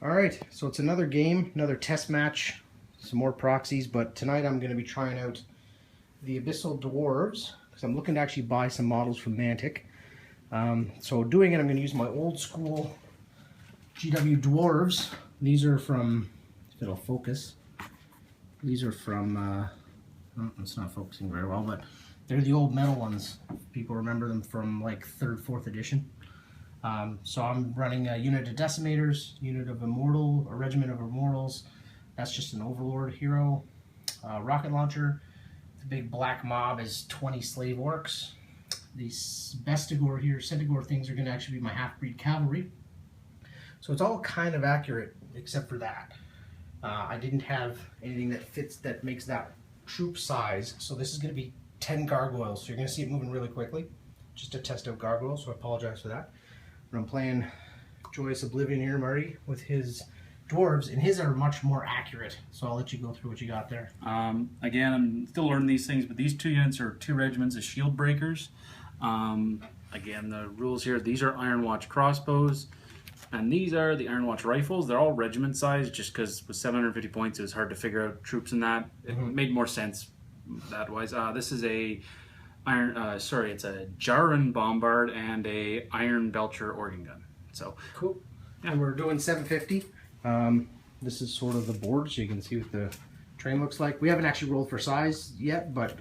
Alright, so it's another game, another test match, some more proxies, but tonight I'm going to be trying out the Abyssal Dwarves, because I'm looking to actually buy some models from Mantic. So doing it, I'm going to use my old school GW Dwarves. These are from, if it'll focus, these are from, oh, it's not focusing very well, but they're the old metal ones. People remember them from like 3rd, 4th edition. So I'm running a unit of Decimators, unit of Immortal, a regiment of Immortals. That's just an Overlord hero. Rocket launcher. The big black mob is 20 slave orcs. These Bestigor here, Centigore things are going to actually be my half-breed cavalry. So it's all kind of accurate, except for that. I didn't have anything that fits, that makes that troop size. So this is going to be 10 gargoyles. So you're going to see it moving really quickly, just to test out gargoyles, so I apologize for that. But I'm playing Joyous Oblivion here, Marty, with his dwarves, and his are much more accurate. So I'll let you go through what you got there. Again, I'm still learning these things, but these two units are 2 regiments of shield breakers. Again, the rules here, these are Iron Watch crossbows, and these are the Iron Watch rifles. They're all regiment size, just because with 750 points it was hard to figure out troops in that. It made more sense that wise. This is a it's a Jarin Bombard and a Iron Belcher organ gun. So cool. Yeah. And we're doing 750. This is sort of the board, so you can see what the train looks like. We haven't actually rolled for size yet, but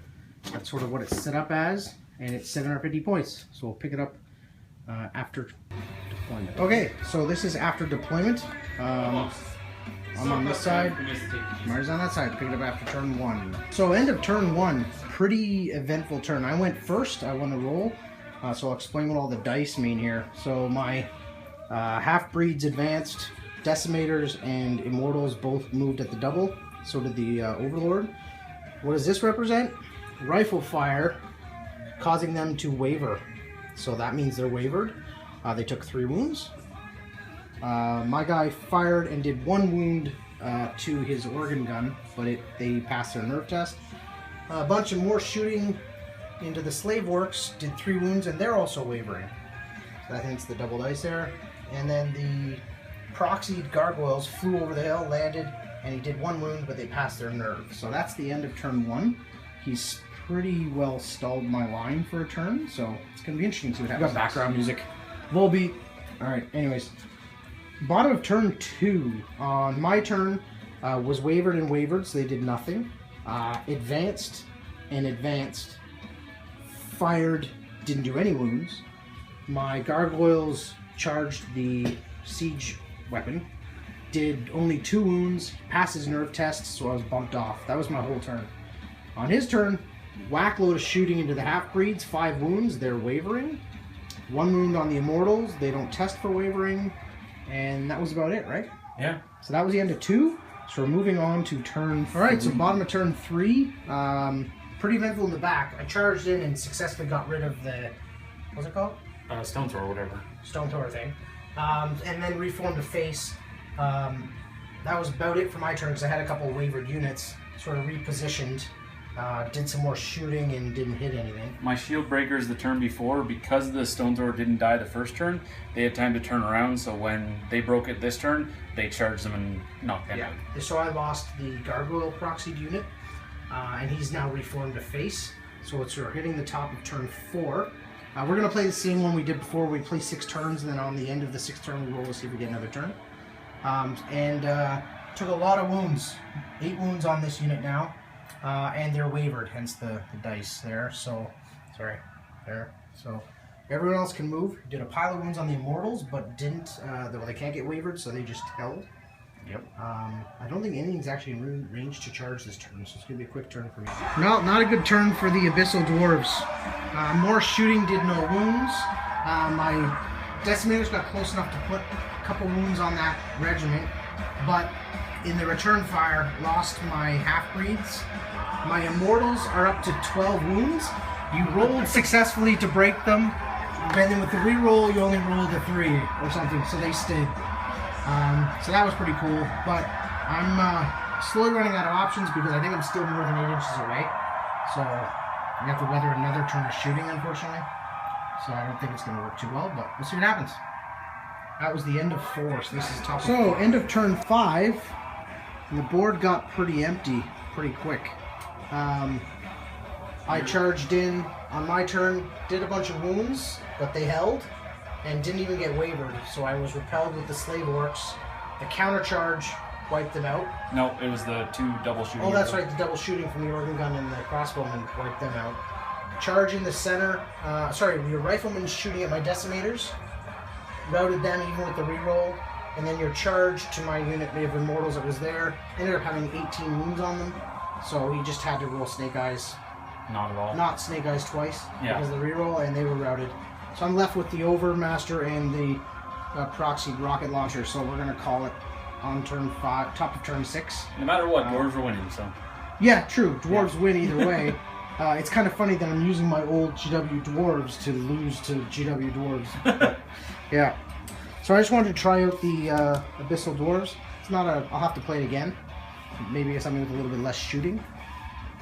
that's sort of what it's set up as, and it's 750 points. So we'll pick it up after deployment. Okay, so this is after deployment. I'm on this side, Marty's on that side, pick it up after turn 1. So end of turn 1, pretty eventful turn. I went first, I won the roll, so I'll explain what all the dice mean here. So my half-breeds advanced, Decimators and Immortals both moved at the double, so did the Overlord. What does this represent? Rifle fire, causing them to waver. So that means they're wavered. They took 3 wounds. My guy fired and did 1 wound to his organ gun, but they passed their nerve test. A bunch of more shooting into the slave orcs, did 3 wounds, and they're also wavering. So that hence the double dice there. And then the proxied gargoyles flew over the hill, landed, and he did 1 wound, but they passed their nerve. So that's the end of turn 1. He's pretty well stalled my line for a turn, so it's going to be interesting to see what happens. We got background music. Volbeat. Alright, anyways. Bottom of turn 2, on my turn, was wavered and wavered, so they did nothing. Advanced and advanced. Fired, didn't do any wounds. My gargoyles charged the siege weapon. Did only 2 wounds, passed his nerve test, so I was bumped off. That was my whole turn. On his turn, whack load of shooting into the half-breeds, 5 wounds, they're wavering. 1 wound on the Immortals, they don't test for wavering. And that was about it, right? Yeah. So that was the end of 2. So we're moving on to turn 3. Alright, so bottom of turn 3. Pretty eventful in the back. I charged in and successfully got rid of the, what's it called? Stone thrower or whatever. Stone thrower thing. And then reformed a face. That was about it for my turn because I had a couple of wavered units. Sort of repositioned. Did some more shooting and didn't hit anything. My shield breakers the turn before, because the stone thrower didn't die the first turn, they had time to turn around, so when they broke it this turn, they charged them and knocked them out. So I lost the gargoyle proxied unit, and he's now reformed a face. So it's hitting the top of turn 4. We're going to play the same one we did before. We play 6 turns, and then on the end of the 6th turn we roll to see if we get another turn. Took a lot of wounds. 8 wounds on this unit now. And they're wavered, hence the dice there. So, sorry, there. So, everyone else can move. Did a pile of wounds on the Immortals, but didn't. They can't get wavered, so they just held. Yep. I don't think anything's actually in range to charge this turn, so it's going to be a quick turn for me. No, not a good turn for the Abyssal Dwarves. More shooting, did no wounds. My Decimators got close enough to put a couple wounds on that regiment, but in the return fire, lost my half-breeds. My Immortals are up to 12 wounds. You rolled successfully to break them, and then with the reroll, you only rolled a 3 or something, so they stayed. So that was pretty cool, but I'm slowly running out of options because I think I'm still more than 8 inches away. So I have to weather another turn of shooting, unfortunately. So I don't think it's going to work too well, but we'll see what happens. That was the end of 4, so this is top. So end of turn 5, and the board got pretty empty pretty quick. I charged in on my turn, did a bunch of wounds, but they held, and didn't even get wavered. So I was repelled with the slave orcs. The counter charge wiped them out. No, it was the 2 double shooting. Oh, that's right, the double shooting from the organ gun and the crossbowman wiped them out. Charge in the center. Your rifleman shooting at my decimators. Routed them even with the reroll. And then your charge to my unit of immortals that was there. Ended up having 18 wounds on them. So he just had to roll Snake Eyes. Not at all. Not Snake Eyes twice. Yeah. Because of the reroll, and they were routed. So I'm left with the Overmaster and the proxy rocket launcher. So we're going to call it on turn 5, top of turn 6. No matter what, dwarves are winning, so. Yeah, true. Dwarves win either way. It's kind of funny that I'm using my old GW Dwarves to lose to GW Dwarves. But, yeah. So I just wanted to try out the Abyssal Dwarves. It's not a... I'll have to play it again. Maybe something with a little bit less shooting.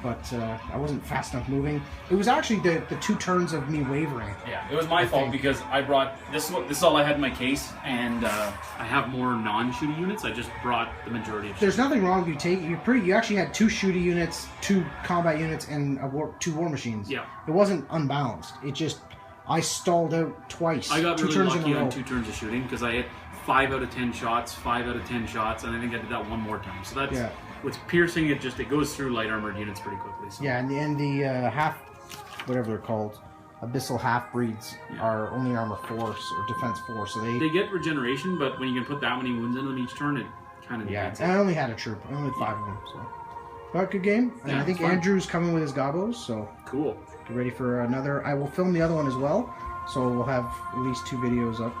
But I wasn't fast enough moving. It was actually the 2 turns of me wavering. Yeah, it was my fault because I brought... This is all I had in my case, and I have more non-shooty units. I just brought the majority of There's nothing wrong with you actually had 2 shooty units, 2 combat units, and 2 war machines. Yeah. It wasn't unbalanced. It just... I stalled out twice. I got 2 really turns lucky in a row. on 2 turns of shooting because I hit 5 out of 10 shots, 5 out of 10 shots, and I think I did that 1 more time. So that's... Yeah. With piercing, it goes through light armored units pretty quickly. So. Yeah, and the half, whatever they're called, Abyssal half-breeds are only armor 4 or defense 4, so they get regeneration, but when you can put that many wounds into them each turn, it kind of yeah. And I only had a troop. I only had 5 of them, so. But good game. And Yeah, I think Andrew's coming with his gobos, so cool. get ready for another. I will film the other one as well, so we'll have at least 2 videos up.